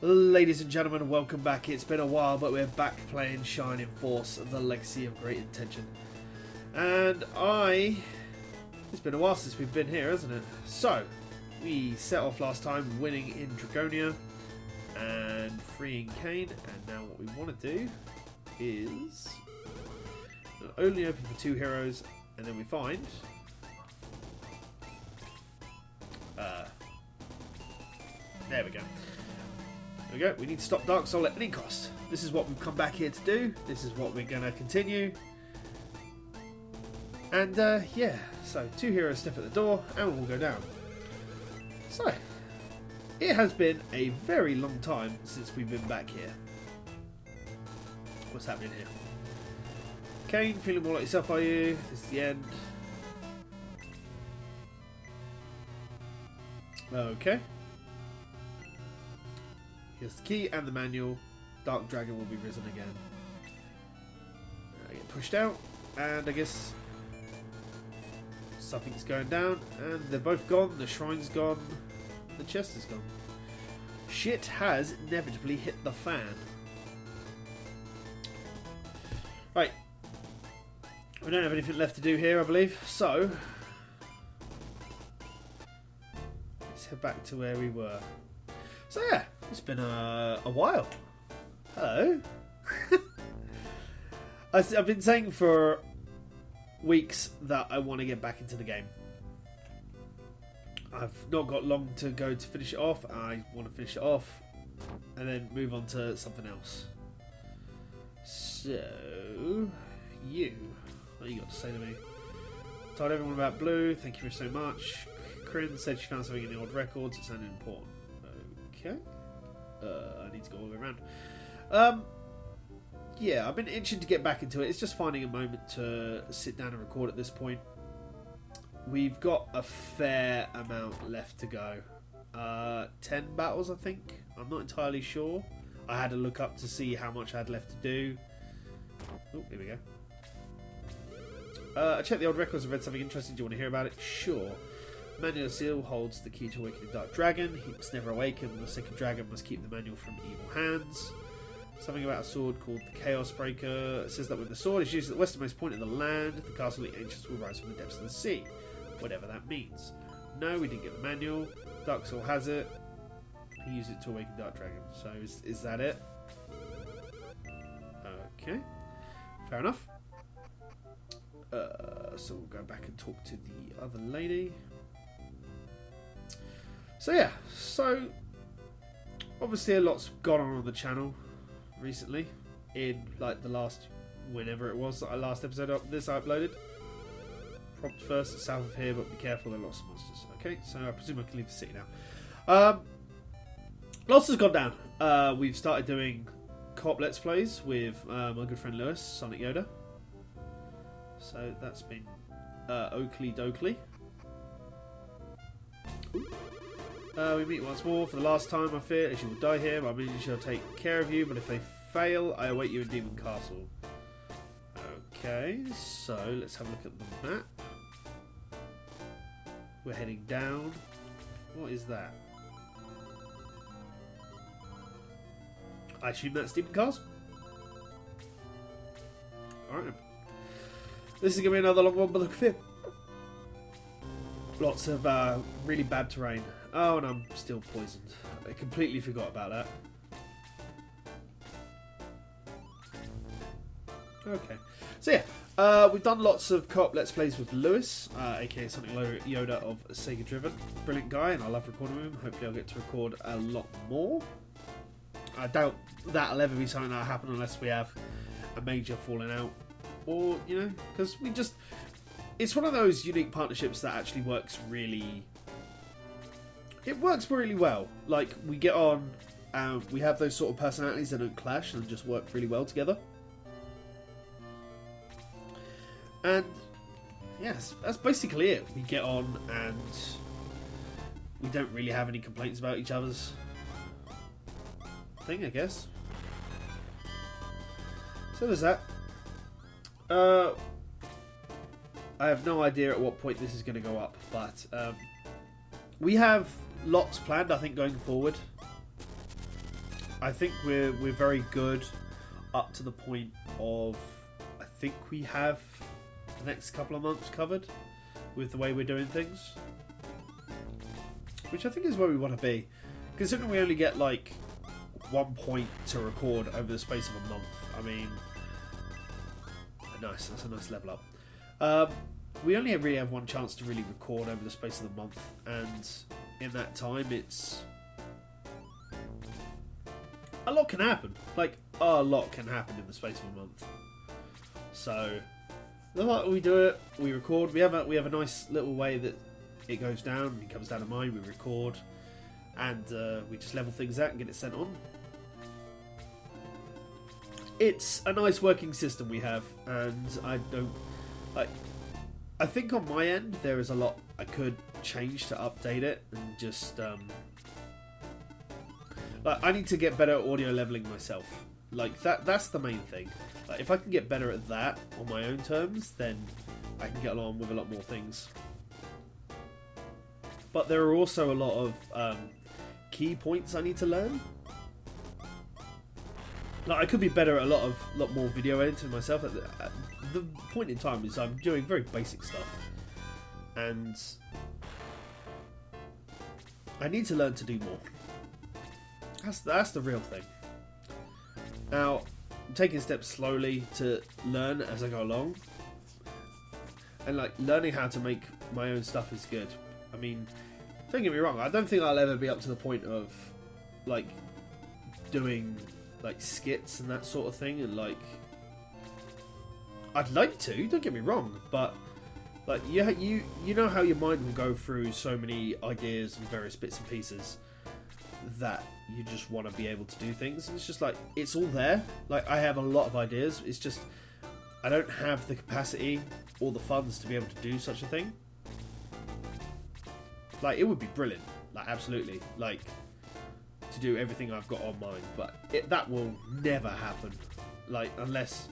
Ladies and gentlemen, welcome back. It's been a while, but we're back playing Shining Force, the Legacy of Great Intention. And it's been a while since we've been here, hasn't it? So, we set off last time winning in Dragonia and freeing Kane. And now what we want to do is only open for 2 heroes, and then we find there we go. There we go. We need to stop Dark Soul at any cost. This is what we've come back here to do. This is what we're going to continue. And yeah, so 2 heroes step at the door and we'll go down. So, it has been a very long time since we've been back here. What's happening here? Kane, feeling more like yourself, are you? This is the end. Okay. Here's the key and the manual. Dark Dragon will be risen again. I get pushed out, and I guess something's going down, and they're both gone. The shrine's gone. The chest is gone. Shit has inevitably hit the fan. Right. We don't have anything left to do here, I believe. So, let's head back to where we were. So yeah, it's been a while. Hello. I've been saying for weeks that I want to get back into the game. I've not got long to go to finish it off. I want to finish it off and then move on to something else. So, what you got to say to me? Told everyone about Blue. Thank you so much. Corinne said she found something in the old records. It sounded important. Okay. I need to go all the way around. Yeah, I've been itching to get back into it. It's just finding a moment to sit down and record at this point. We've got a fair amount left to go. 10 battles, I think. I'm not entirely sure. I had to look up to see how much I had left to do. Oh, here we go. I checked the old records and read something interesting. Do you want to hear about it? Sure. Manual seal holds the key to awakening Dark Dragon. He must never awaken. The second dragon must keep the manual from evil hands. Something about a sword called the Chaos Breaker. It says that when the sword is used at the westernmost point of the land, the castle of the ancients will rise from the depths of the sea. Whatever that means. No, we didn't get the manual. Dark Soul has it. He used it to awaken Dark Dragon. So is that it? Okay. Fair enough. So we'll go back and talk to the other lady. So yeah, so obviously a lot's gone on the channel recently in like the last, whenever it was that I last episode of this I uploaded. Prompt first south of here, but be careful, there are lots of monsters. Okay, so I presume I can leave the city now. Lots has gone down. We've started doing co-op let's plays with my good friend Lewis, Sonic Yoda. So that's been Oakley Dokley. We meet once more for the last time, I fear, as you will die here. My minions shall take care of you, but if they fail, I await you in Demon Castle. Okay, so let's have a look at the map. We're heading down. What is that? I assume that's Demon Castle? Alright. This is going to be another long one, but look at it. Lots of really bad terrain. Oh, and I'm still poisoned. I completely forgot about that. Okay. So yeah, we've done lots of co-op let's plays with Lewis, aka Sonic Yoda of Sega Driven. Brilliant guy, and I love recording with him. Hopefully I'll get to record a lot more. I doubt that'll ever be something that'll happen unless we have a major falling out. Or, you know, because it's one of those unique partnerships that actually works really... It works really well. Like, we get on, we have those sort of personalities that don't clash and just work really well together. And, yes, that's basically it. We get on and we don't really have any complaints about each other's thing, I guess. So there's that. I have no idea at what point this is going to go up, but we have lots planned, I think, going forward. I think we're very good up to the point of, I think we have the next couple of months covered with the way we're doing things, which I think is where we want to be, considering we only get like 1 point to record over the space of a month. I mean, nice, that's a nice level up. We only really have one chance to really record over the space of the month, and in that time it's a lot can happen. Like, a lot can happen in the space of a month. So the more we do it, we record. We have a nice little way that it goes down. It comes down to mine. We record, and we just level things out and get it sent on. It's a nice working system we have, and I don't like. I think on my end there is a lot I could change to update it, and just like, I need to get better at audio leveling myself. Like that's the main thing. Like, if I can get better at that on my own terms, then I can get along with a lot more things. But there are also a lot of key points I need to learn. Like, I could be better at a lot more video editing myself. At the point in time is I'm doing very basic stuff, and I need to learn to do more. That's the real thing. Now, I'm taking steps slowly to learn as I go along, and like, learning how to make my own stuff is good. I mean, don't get me wrong, I don't think I'll ever be up to the point of like doing like skits and that sort of thing, and like, I'd like to, don't get me wrong, but like, you know how your mind will go through so many ideas and various bits and pieces that you just want to be able to do things, and it's just like, it's all there. Like, I have a lot of ideas, it's just I don't have the capacity or the funds to be able to do such a thing. Like, it would be brilliant, like, absolutely, like, to do everything I've got on mine, but that will never happen. Like, unless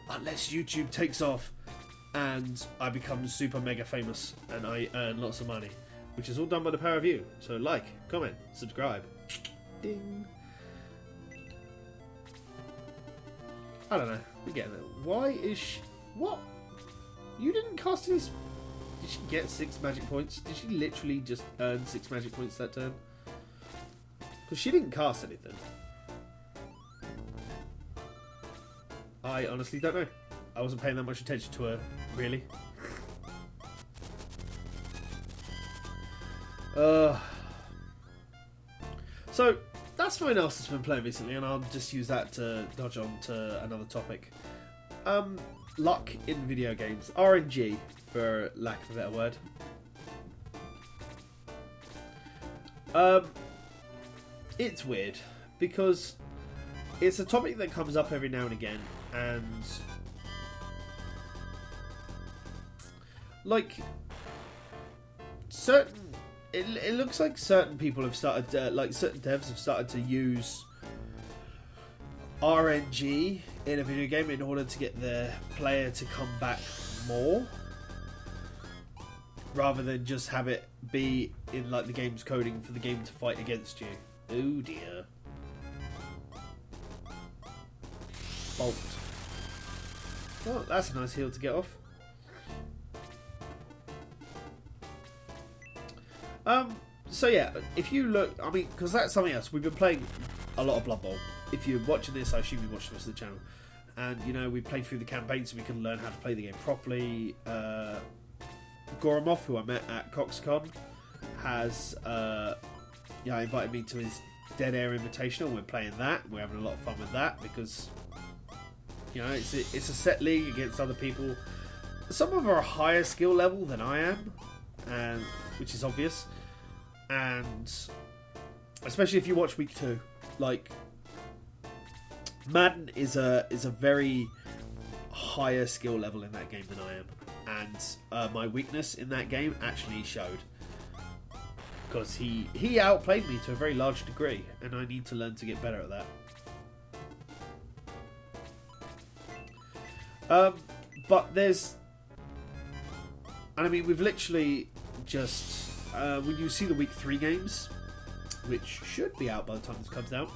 YouTube takes off and I become super mega famous and I earn lots of money, which is all done by the power of you. So like, comment, subscribe. Ding. I don't know. We're getting there. Why is she... What? You didn't cast any... Did she get 6 magic points? Did she literally just earn 6 magic points that turn? Because she didn't cast anything. I honestly don't know. I wasn't paying that much attention to her, really. So, that's something else that's been playing recently, and I'll just use that to dodge on to another topic. Luck in video games. RNG, for lack of a better word. It's weird, because it's a topic that comes up every now and again, and like, it looks like certain people have started, like certain devs have started to use RNG in a video game in order to get their player to come back more, rather than just have it be in like the game's coding for the game to fight against you. Oh dear. Bolt. Oh, that's a nice heal to get off. So yeah, if you look, I mean, because that's something else. We've been playing a lot of Blood Bowl. If you're watching this, I assume you watched the rest of the channel. And, you know, we played through the campaign so we can learn how to play the game properly. Goromov, who I met at CoxCon, has invited me to his Dead Air Invitational. We're playing that. We're having a lot of fun with that because, you know, it's a set league against other people. Some of them are a higher skill level than I am, and which is obvious. And especially if you watch week 2, like, Madden is a very higher skill level in that game than I am, and my weakness in that game actually showed, because he outplayed me to a very large degree, and I need to learn to get better at that. But there's, and I mean, we've literally just when you see the week 3 games, which should be out by the time this comes out,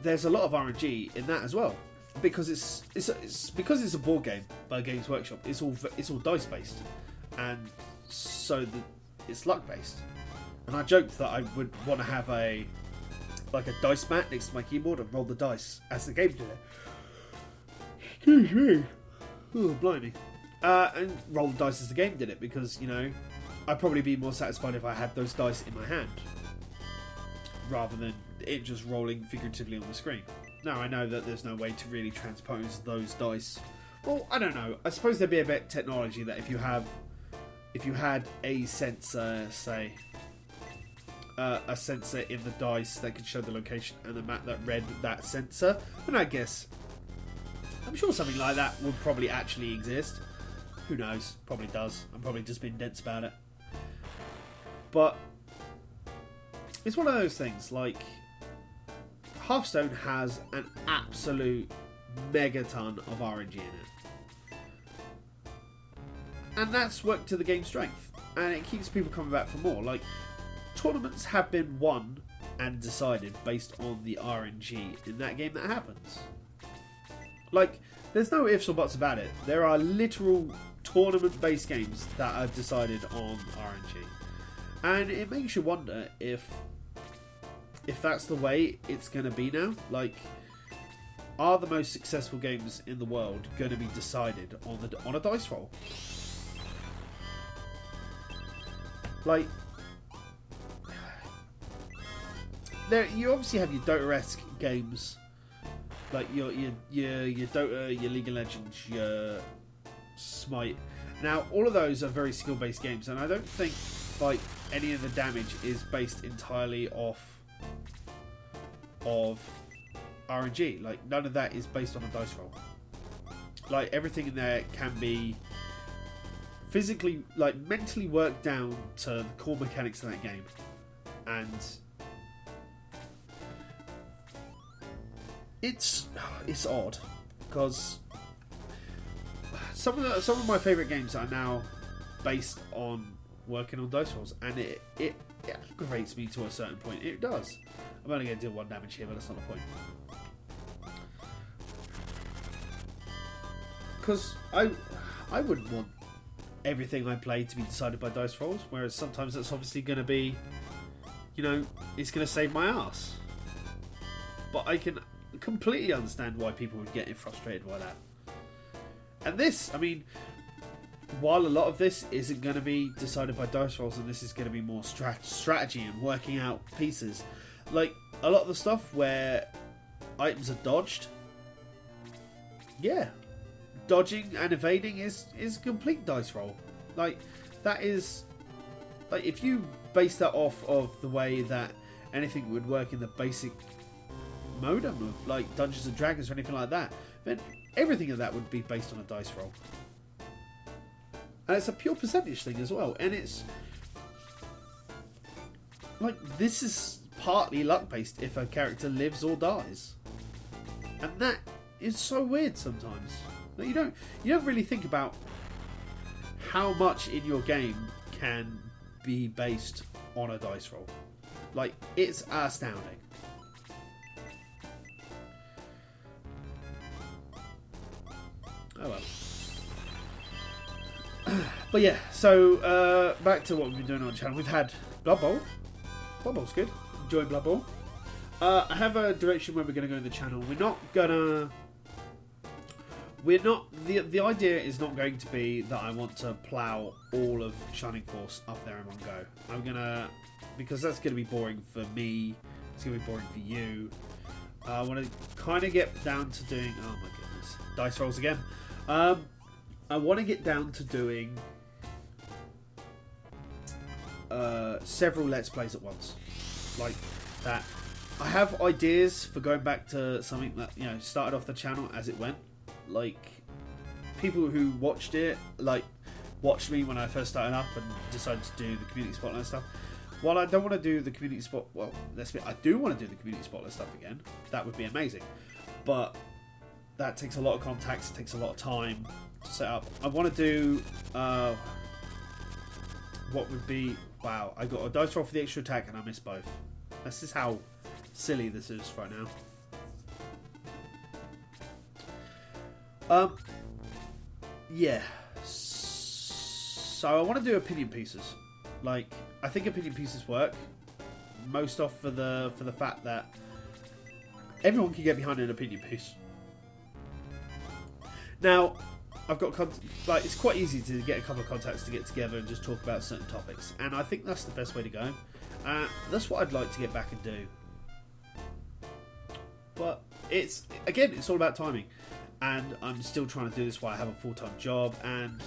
there's a lot of RNG in that as well, because it's because it's a board game by Games Workshop. It's all dice based, and so it's luck based. And I joked that I would want to have a dice mat next to my keyboard and roll the dice as the game did it. Excuse me. Oh, blimey. And roll the dice as the game did it, because, you know, I'd probably be more satisfied if I had those dice in my hand rather than it just rolling figuratively on the screen. Now, I know that there's no way to really transpose those dice. Well, I don't know. I suppose there'd be a bit of technology that if you had a sensor, say, a sensor in the dice that could show the location and a map that read that sensor, and I guess I'm sure something like that would probably actually exist. Who knows? Probably does. I'm probably just being dense about it. But it's one of those things, like, Hearthstone has an absolute megaton of RNG in it. And that's worked to the game's strength. And it keeps people coming back for more. Like, tournaments have been won and decided based on the RNG in that game that happens. Like, there's no ifs or buts about it. There are literal tournament-based games that are decided on RNG. And it makes you wonder if that's the way it's going to be now. Like, are the most successful games in the world going to be decided on a dice roll? Like, you obviously have your Dota-esque games, like your Dota, your League of Legends, your Smite. Now, all of those are very skill-based games, and I don't think like any of the damage is based entirely off of RNG. Like, none of that is based on a dice roll. Like, everything in there can be physically, like, mentally worked down to the core mechanics of that game, and it's odd because some of my favourite games are now based on working on dice rolls, and it aggravates me to a certain point. It does. I'm only going to deal 1 damage here, but that's not the point. Because I wouldn't want everything I play to be decided by dice rolls, whereas sometimes that's obviously going to be, you know, it's going to save my ass. But I can completely understand why people would get frustrated by that. And this, I mean, while a lot of this isn't going to be decided by dice rolls, and this is going to be more strategy and working out pieces, like a lot of the stuff where items are dodged, yeah, dodging and evading is a complete dice roll. Like, that is, like, if you base that off of the way that anything would work in the basic modem of like Dungeons and Dragons or anything like that, then everything of that would be based on a dice roll. And it's a pure percentage thing as well. And it's like, this is partly luck based if a character lives or dies. And that is so weird sometimes. Like, you don't really think about how much in your game can be based on a dice roll. Like, it's astounding. Oh well. But yeah, so back to what we've been doing on the channel. We've had Blood Bowl. Blood Bowl's good. Enjoying Blood Bowl. I have a direction where we're going to go in the channel. The idea is not going to be that I want to plough all of Shining Force up there in one go. Because that's going to be boring for me. It's going to be boring for you. I want to kind of get down to doing, oh my goodness, dice rolls again. I want to get down to doing several Let's Plays at once. Like that. I have ideas for going back to something that, you know, started off the channel as it went. Like, people who watched it, like, watched me when I first started up and decided to do the community spotlight stuff. While I don't want to do the community spot, well, I do want to do the community spotlight stuff again. That would be amazing. But that takes a lot of contacts, it takes a lot of time to set up. I want to do what would be, wow, I got a dice roll for the extra attack and I missed both. This is how silly this is right now. Yeah. So I want to do opinion pieces. Like, I think opinion pieces work. Most off for the fact that everyone can get behind an opinion piece. Now, I've got like, it's quite easy to get a couple of contacts to get together and just talk about certain topics, and I think that's the best way to go. That's what I'd like to get back and do. But it's all about timing, and I'm still trying to do this while I have a full-time job, and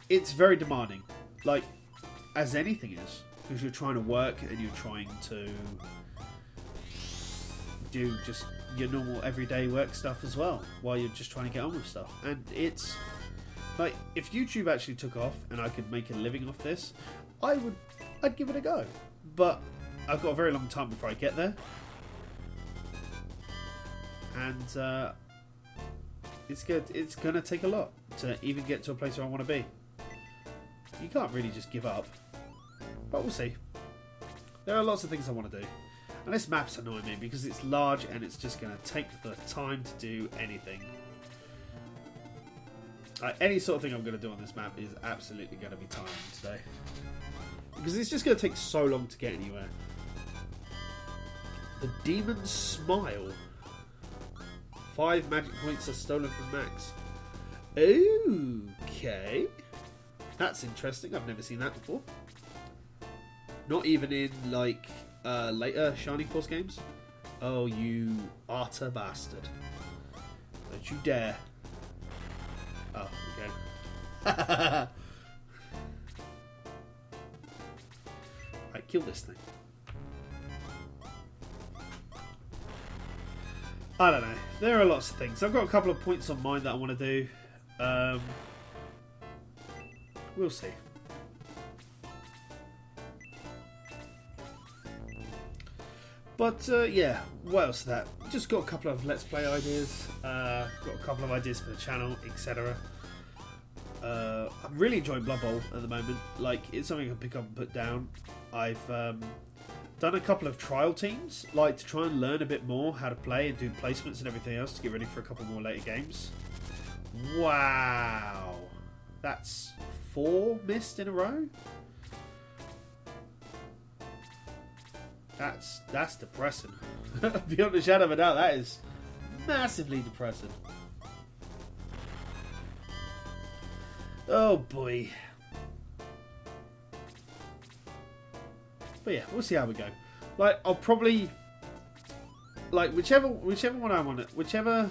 it's very demanding, like as anything is, because you're trying to work and you're trying to do just your normal everyday work stuff as well while you're just trying to get on with stuff. And it's like, if YouTube actually took off and I could make a living off this, I'd give it a go. But I've got a very long time before I get there, and it's gonna take a lot to even get to a place where I want to be. You can't really just give up, but we'll see. There are lots of things I want to do. And this map's annoying me because it's large and it's just going to take the time to do anything. Any sort of thing I'm going to do on this map is absolutely going to be tiring today. Because it's just going to take so long to get anywhere. The Demon's Smile. 5 magic points are stolen from Max. Okay. That's interesting. I've never seen that before. Not even in, like, later Shining Force games. Oh, you utter bastard. Don't you dare. Oh, okay. Right, kill this thing. I don't know. There are lots of things. I've got a couple of points on mind that I want to do. We'll see. But yeah, what else is that? Just got a couple of Let's Play ideas, got a couple of ideas for the channel, etc. I'm really enjoying Blood Bowl at the moment. Like, it's something I can pick up and put down. I've done a couple of trial teams, like to try and learn a bit more how to play and do placements and everything else to get ready for a couple more later games. Wow, that's 4 missed in a row. That's depressing. Beyond a shadow of a doubt, that is massively depressing. Oh boy. But yeah, we'll see how we go. Like, I'll probably, like, whichever one I want it, whichever.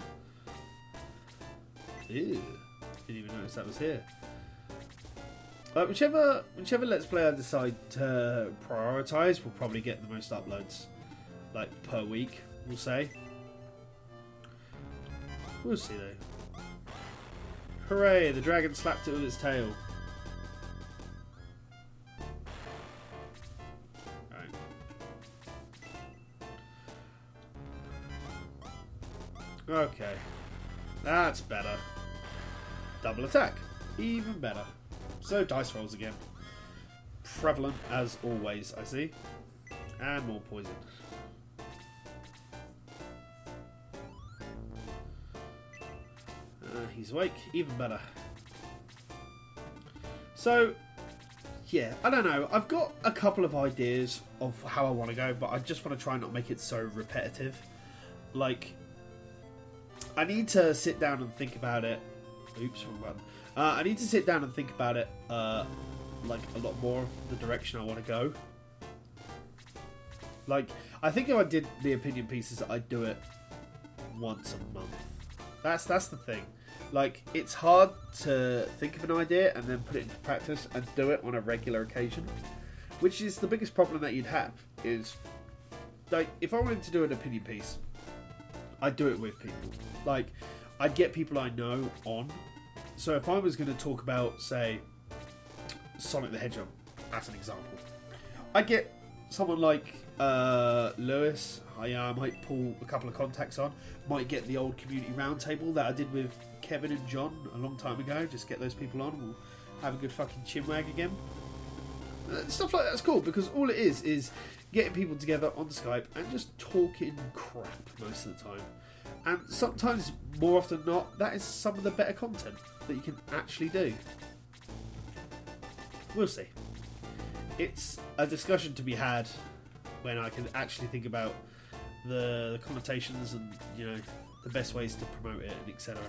Ew, didn't even notice that was here. Like, whichever Let's Play I decide to prioritise will probably get the most uploads, like, per week, we'll say. We'll see though. Hooray! The dragon slapped it with its tail. Alright. Okay. That's better. Double attack. Even better. So, dice rolls again. Prevalent as always, I see. And more poison. He's awake. Even better. So, yeah, I don't know. I've got a couple of ideas of how I want to go, but I just want to try and not make it so repetitive. Like, I need to sit down and think about it. Oops, wrong button. I need to sit down and think about it, like, a lot more of the direction I want to go. Like, I think if I did the opinion pieces, I'd do it once a month. That's the thing. Like, it's hard to think of an idea and then put it into practice and do it on a regular occasion, which is the biggest problem that you'd have. Is, like, if I wanted to do an opinion piece, I'd do it with people. Like, I'd get people I know on. So if I was going to talk about, say, Sonic the Hedgehog, as an example, I'd get someone like Lewis. I might pull a couple of contacts on. Might get the old community roundtable that I did with Kevin and John a long time ago. Just get those people on. We'll have a good fucking chinwag again. Stuff like that's cool because all it is getting people together on Skype and just talking crap most of the time. And sometimes, more often than not, that is some of the better content that you can actually do. We'll see. It's a discussion to be had when I can actually think about the connotations and, you know, the best ways to promote it and etc.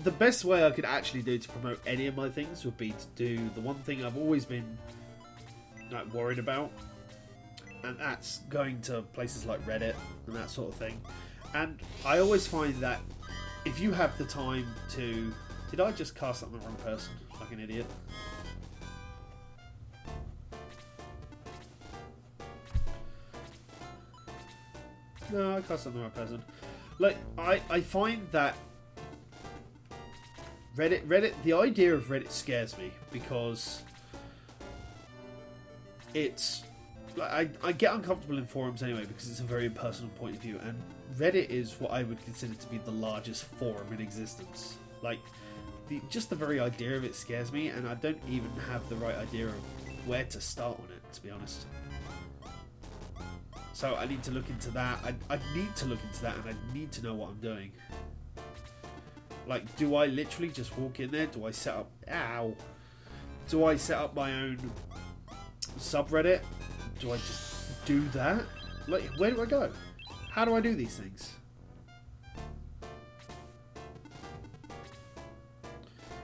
The best way I could actually do to promote any of my things would be to do the one thing I've always been like worried about, and that's going to places like Reddit and that sort of thing. And I always find that if you have the time to... Did I just cast on the wrong person like an idiot? No, I cast on the right person. Like, I find that Reddit, the idea of Reddit scares me because it's like I get uncomfortable in forums anyway because it's a very personal point of view, and Reddit is what I would consider to be the largest forum in existence. Like, just the very idea of it scares me, and I don't even have the right idea of where to start on it, to be honest. So I need to look into that. I need to look into that, and I need to know what I'm doing. Like, do I literally just walk in there? Do I set up... Ow! Do I set up my own subreddit? Do I just do that? Like, where do I go? How do I do these things?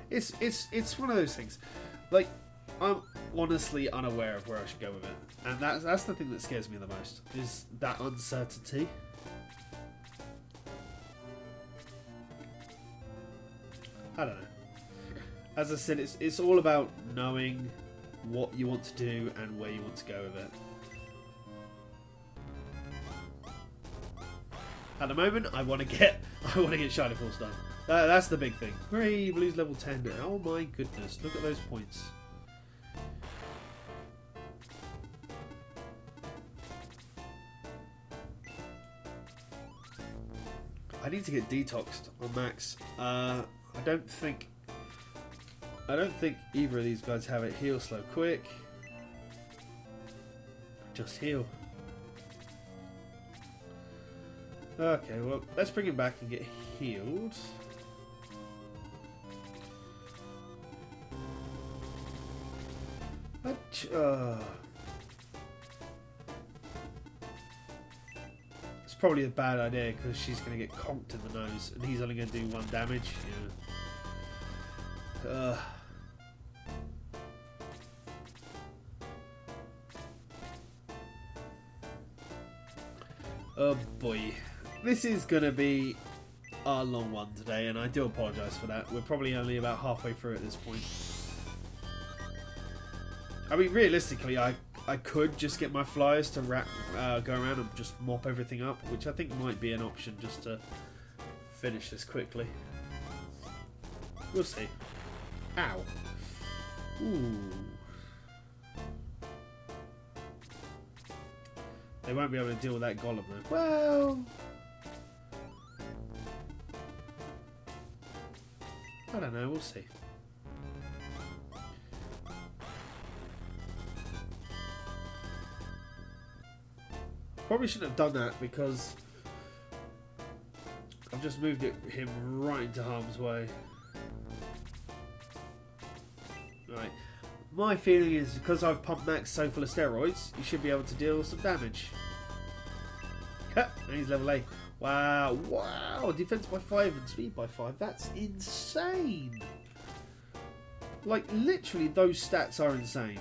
It's one of those things. Like, I'm honestly unaware of where I should go with it. And that's the thing that scares me the most, is that uncertainty. I don't know. As I said, it's all about knowing what you want to do and where you want to go with it. At the moment, I want to get Shiny Force done. That's the big thing. Hooray, Blue's level 10. Oh my goodness, look at those points. I need to get detoxed on Max. I don't think either of these guys have it. Heal slow quick. Just heal. Okay, well, let's bring him back and get healed. It's probably a bad idea because she's going to get conked in the nose and he's only going to do 1 damage. Yeah. Oh boy. This is going to be a long one today, and I do apologise for that. We're probably only about halfway through at this point. I mean, realistically, I could just get my flyers to go around and just mop everything up, which I think might be an option just to finish this quickly. We'll see. Ow. Ooh. They won't be able to deal with that golem though. Well... I don't know, we'll see. Probably shouldn't have done that because I've just moved him right into harm's way. Right. My feeling is because I've pumped Max so full of steroids, he should be able to deal some damage. And he's level 8. Wow, wow, defense by 5 and speed by 5. That's insane. Like, literally, those stats are insane.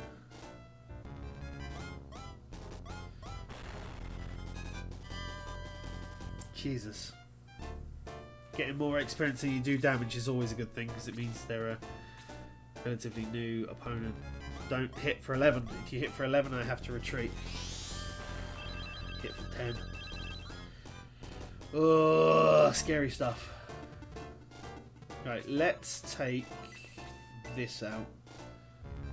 Jesus. Getting more experience than you do damage is always a good thing because it means they're a relatively new opponent. Don't hit for 11. If you hit for 11, I have to retreat. Hit for 10. Oh, scary stuff. Right, let's take this out.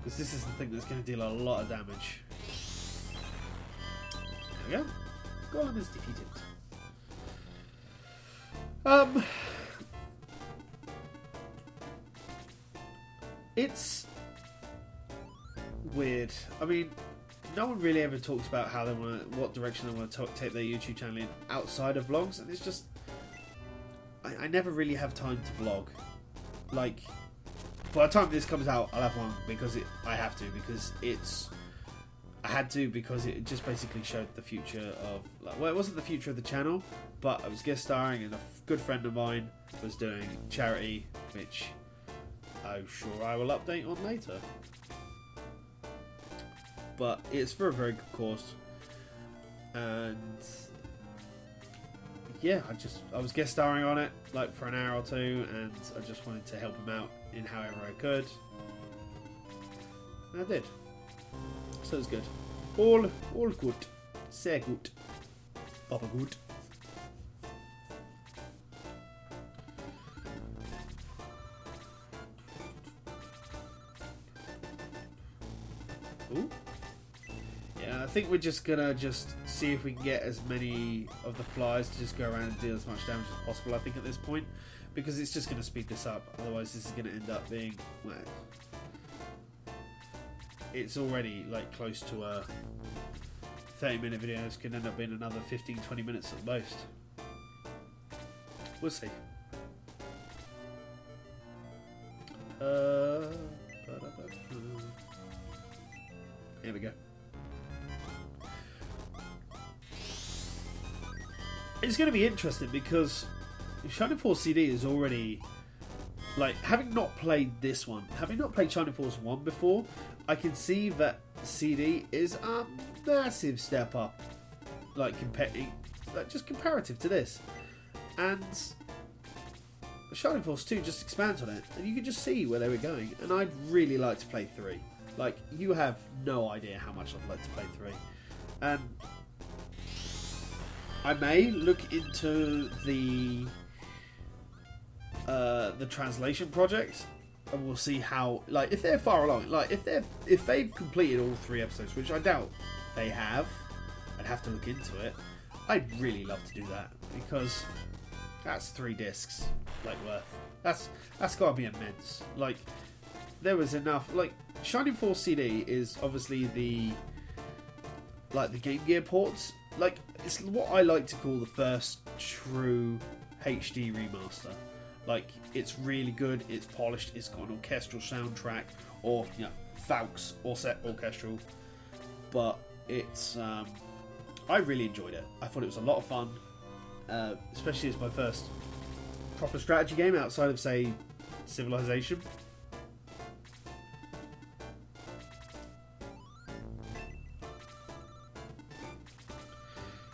Because this is the thing that's going to deal a lot of damage. There we go. Golem is defeated. weird. I mean, no one really ever talks about how they want to, what direction they want to take their YouTube channel in outside of vlogs, and it's just I never really have time to vlog. Like, by the time this comes out, I'll have one because I have to, because I had to because it just basically showed the future of, like, well, it wasn't the future of the channel, but I was guest starring and a good friend of mine was doing charity, which I'm sure I will update on later. But it's for a very good cause, and yeah, I was guest starring on it like for an hour or two, and I just wanted to help him out in however I could, and I did. So it's good. All good. Sehr gut. Aber gut. Ooh. Yeah, I think we're just gonna see if we can get as many of the flies to just go around and deal as much damage as possible, I think, at this point, because it's just gonna speed this up. Otherwise this is gonna end up being, well, it's already like close to a 30-minute video. This could end up being another 15-20 minutes at most. We'll see. Here we go. It's going to be interesting because Shining Force CD is already, like, having not played this one, having not played Shining Force 1 before, I can see that CD is a massive step up, like, just comparative to this. And Shining Force 2 just expands on it, and you can just see where they were going. And I'd really like to play 3. Like, you have no idea how much I'd like to play 3. And I may look into the translation project, and we'll see how, like, if they're far along, like, if they've completed all 3 episodes, which I doubt they have, I'd have to look into it. I'd really love to do that, because that's 3 discs, like, worth. That's got to be immense. Like, there was enough. Like, Shining Force CD is obviously the Game Gear ports. Like, it's what I like to call the first true HD remaster. Like, it's really good, it's polished, it's got an orchestral soundtrack, or, you know, Faux or set orchestral. But it's, I really enjoyed it. I thought it was a lot of fun, especially as my first proper strategy game outside of, say, Civilization.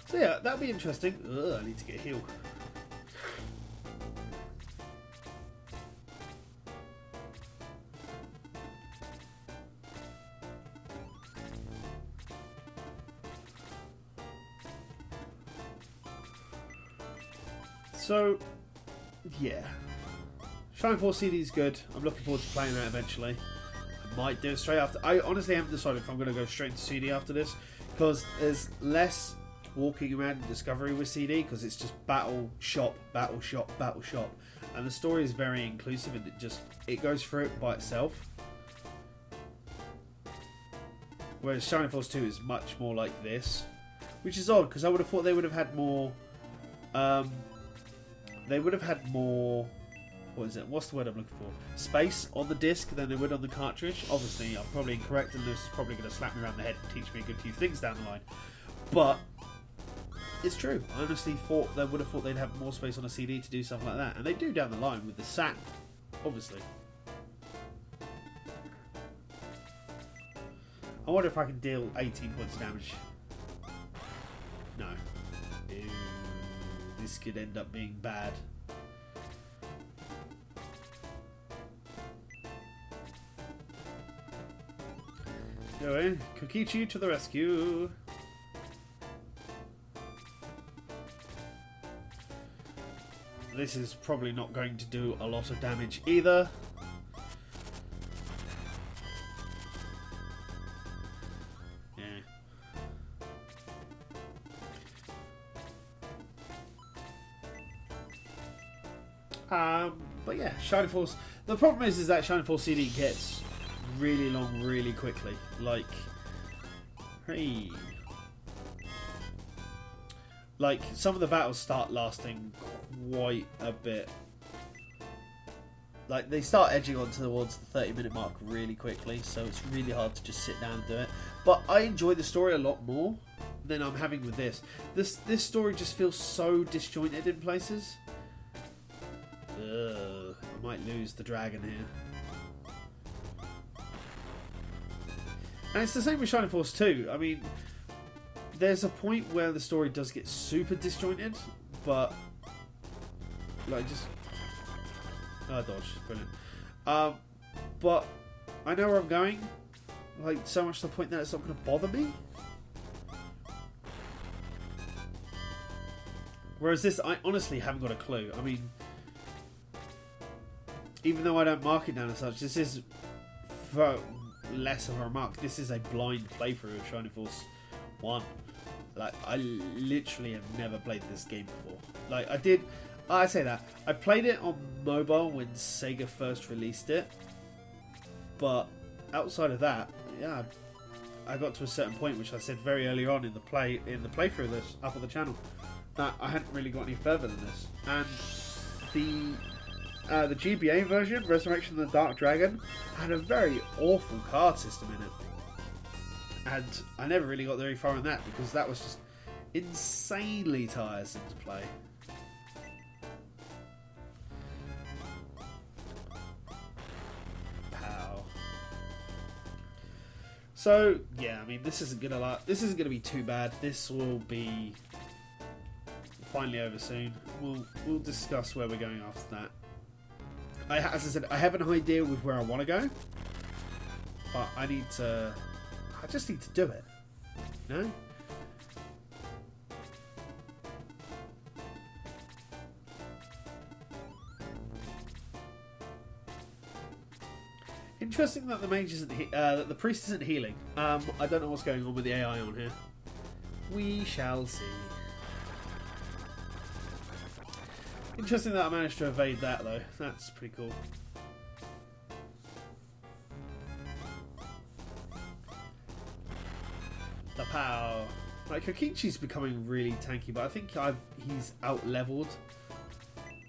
So yeah, that'd be interesting. Ugh, I need to get a heal. So, yeah. Shining Force CD is good. I'm looking forward to playing that eventually. I might do it straight after. I honestly haven't decided if I'm going to go straight into CD after this, because there's less walking around in Discovery with CD, because it's just battle, shop, battle, shop, battle, shop. And the story is very inclusive, and it goes through it by itself. Whereas Shining Force 2 is much more like this, which is odd, because I would have thought they would have had more... what's the word I'm looking for? Space on the disc than they would on the cartridge. Obviously, I'm probably incorrect, and this is probably going to slap me around the head and teach me a good few things down the line. But it's true. I honestly thought they would have thought they'd have more space on a CD to do something like that, and they do down the line with the SAT, obviously. I wonder if I can deal 18 points of damage. No. Ew. This could end up being bad. Go in. Kokichi to the rescue. This is probably not going to do a lot of damage either. But yeah, Shining Force. The problem is that Shining Force CD gets really long really quickly. Like, hey. Like, some of the battles start lasting quite a bit. Like, they start edging on towards the 30-minute mark really quickly, so it's really hard to just sit down and do it. But I enjoy the story a lot more than I'm having with this. This story just feels so disjointed in places. Ugh, I might lose the dragon here. And it's the same with Shining Force 2. I mean, there's a point where the story does get super disjointed, but like just dodge, brilliant. But I know where I'm going. Like, so much to the point that it's not going to bother me. Whereas this, I honestly haven't got a clue. I mean, even though I don't mark it down as such, this is for less of a remark. This is a blind playthrough of Shining Force 1. Like, I literally have never played this game before. Like, I say that. I played it on mobile when Sega first released it. But outside of that, yeah, I got to a certain point, which I said very early on in the playthrough of this up on the channel, that I hadn't really got any further than this. And the GBA version, Resurrection of the Dark Dragon, had a very awful card system in it. And I never really got very far in that because that was just insanely tiresome to play. Pow. So yeah, I mean, this isn't gonna be too bad. This will be finally over soon. We'll discuss where we're going after that. As I said, I have an idea with where I want to go, but I just need to do it. No? Interesting that the mage isn't that the priest isn't healing. I don't know what's going on with the AI on here. We shall see. Interesting that I managed to evade that though. That's pretty cool. The pow. Like, Kokichi's becoming really tanky, but I think he's out-leveled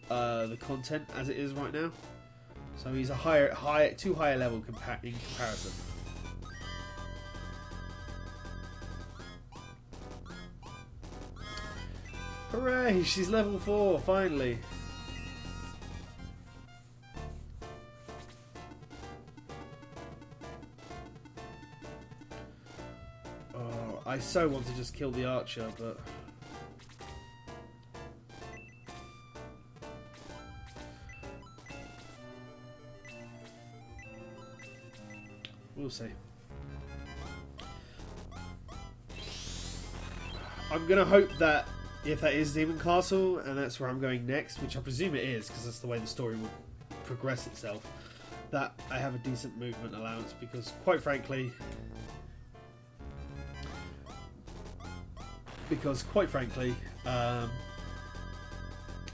the content as it is right now. So he's a too high a level in comparison. Hooray! She's level 4 finally. Oh, I so want to just kill the archer, but we'll see. I'm gonna hope that if that is Demon Castle and that's where I'm going next, which I presume it is because that's the way the story will progress itself, that I have a decent movement allowance, because quite frankly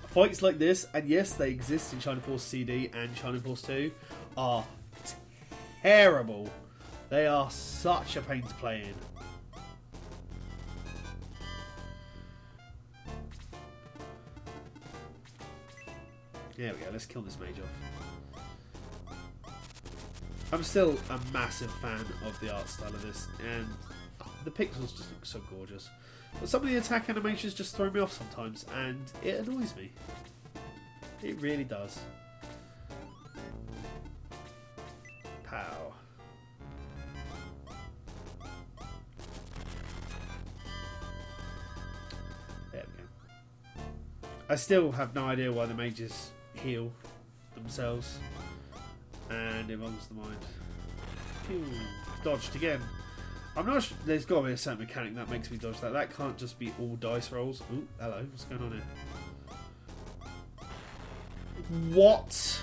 fights like this, and yes, they exist in Shining Force CD and Shining Force 2, are terrible. They are such a pain to play in. There we go, let's kill this mage off. I'm still a massive fan of the art style of this, and the pixels just look so gorgeous. But some of the attack animations just throw me off sometimes, and it annoys me. It really does. Pow. There we go. I still have no idea why the mages heal themselves, and it boggles the mind. Phew, dodged again. I'm not sure, there's got to be a certain mechanic that makes me dodge that. That can't just be all dice rolls. Ooh, hello, what's going on here? What?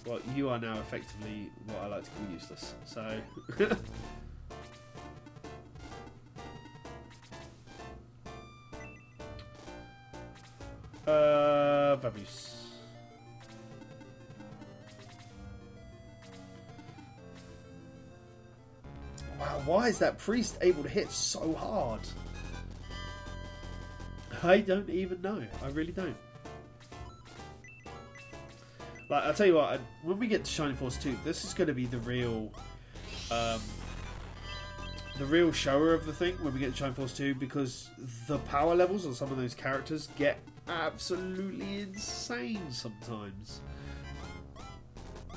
Well, you are now effectively what I like to call useless. So vamoose. why is that priest able to hit so hard? I don't even know. I really don't. Like, I'll tell you what, when we get to Shining Force 2, this is going to be the real shower of the thing when we get to Shining Force 2, because the power levels on some of those characters get absolutely insane sometimes. Oh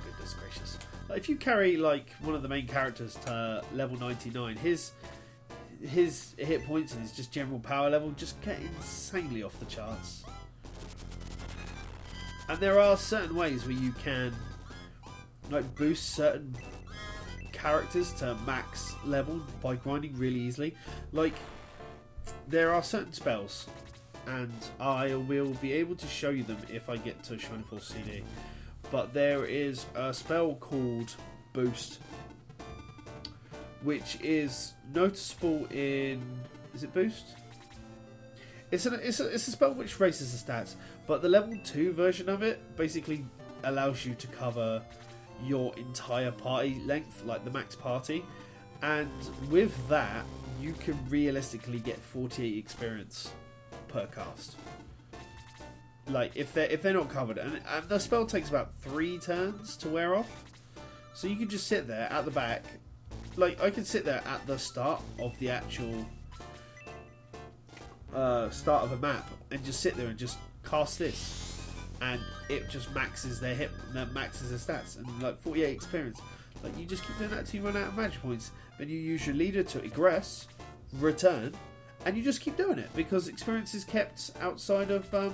goodness gracious. Like, if you carry like one of the main characters to level 99, his hit points and his just general power level just get insanely off the charts. And there are certain ways where you can like boost certain characters to max level by grinding really easily. Like, there are certain spells, and I will be able to show you them if I get to Shining Force CD. But there is a spell called Boost, which is noticeable in... Is it Boost? It's a spell which raises the stats, but the level 2 version of it basically allows you to cover your entire party length, like the max party, and with that you can realistically get 48 experience per cast. Like, if they're not covered, and the spell takes about 3 turns to wear off, so you can just sit there at the back. Like, I can sit there at the start of the actual start of a map and just sit there and just cast this, and it just maxes their hit, maxes their stats, and like 48 experience. Like, you just keep doing that till you run out of magic points. Then you use your leader to egress, return, and you just keep doing it because experience is kept outside of the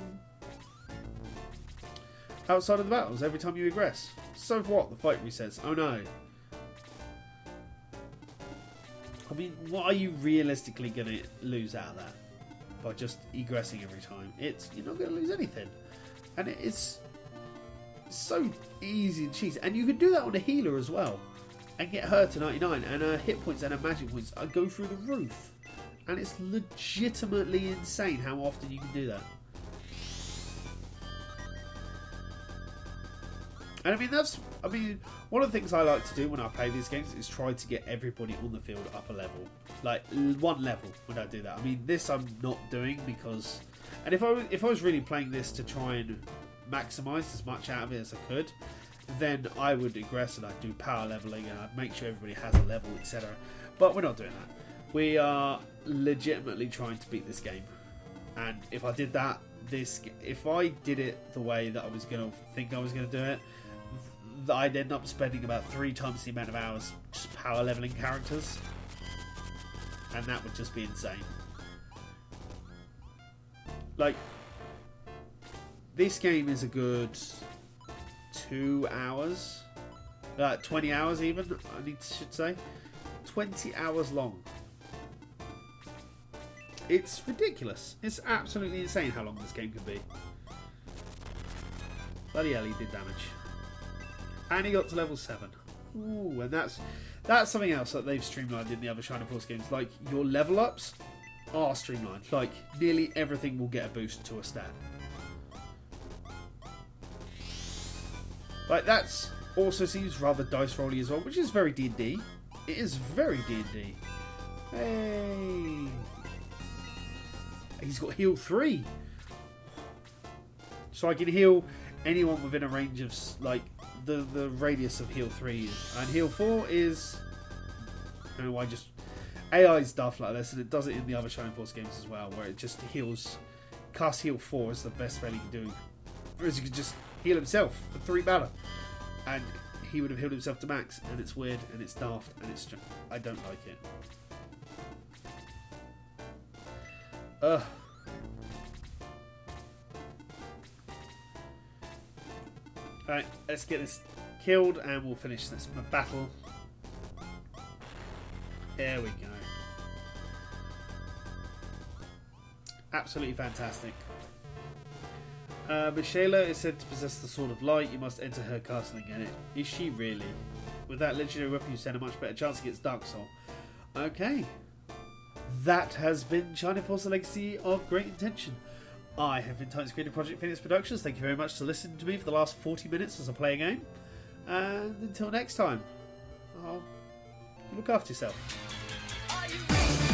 battles every time you egress. So what? The fight resets. Oh no. I mean, what are you realistically going to lose out of that by just egressing every time? You're not going to lose anything, and it's so easy and cheesy. And you can do that on a healer as well, and get her to 99, and her hit points and her magic points go through the roof. And it's legitimately insane how often you can do that. And I mean, one of the things I like to do when I play these games is try to get everybody on the field up a level. Like, one level when I do that. I mean, this I'm not doing because... And if I was really playing this to try and maximise as much out of it as I could, then I would egress and I'd do power leveling and I'd make sure everybody has a level, etc. But we're not doing that. We are legitimately trying to beat this game. And if I did that, if I did it the way that I was going to think I was going to do it, I'd end up spending about 3 times the amount of hours just power leveling characters, and that would just be insane. Like, this game is a good 2 hours, 20 hours even, should say 20 hours long. It's ridiculous. It's absolutely insane how long this game can be. Bloody hell, he did damage. And he got to level 7. Ooh, and that's something else that they've streamlined in the other Shining Force games. Like, your level ups are streamlined. Like, nearly everything will get a boost to a stat. Like, that's also seems rather dice rolly as well, which is very D&D. It is very D&D. Hey! He's got heal 3. So I can heal anyone within a range of, like, the radius of heal 3. And heal 4 is... I don't know why, just AI stuff like this, and it does it in the other Shining Force games as well, where it just heals... Cast heal 4 is the best spell he can do. Whereas he could just heal himself for 3 mana. And he would have healed himself to max, and it's weird, and it's daft, and it's... I don't like it. Ugh. Alright, let's get this killed and we'll finish this battle. There we go. Absolutely fantastic. Michaela is said to possess the Sword of Light. You must enter her castle and get it. Is she really? With that legendary weapon you stand a much better chance against Dark Soul. Okay. That has been Shining Force: The Legacy of Great Intention. I have been TitansCreed, Project Phoenix Productions. Thank you very much for listening to me for the last 40 minutes as I play a game. And until next time, look after yourself. Are you ready?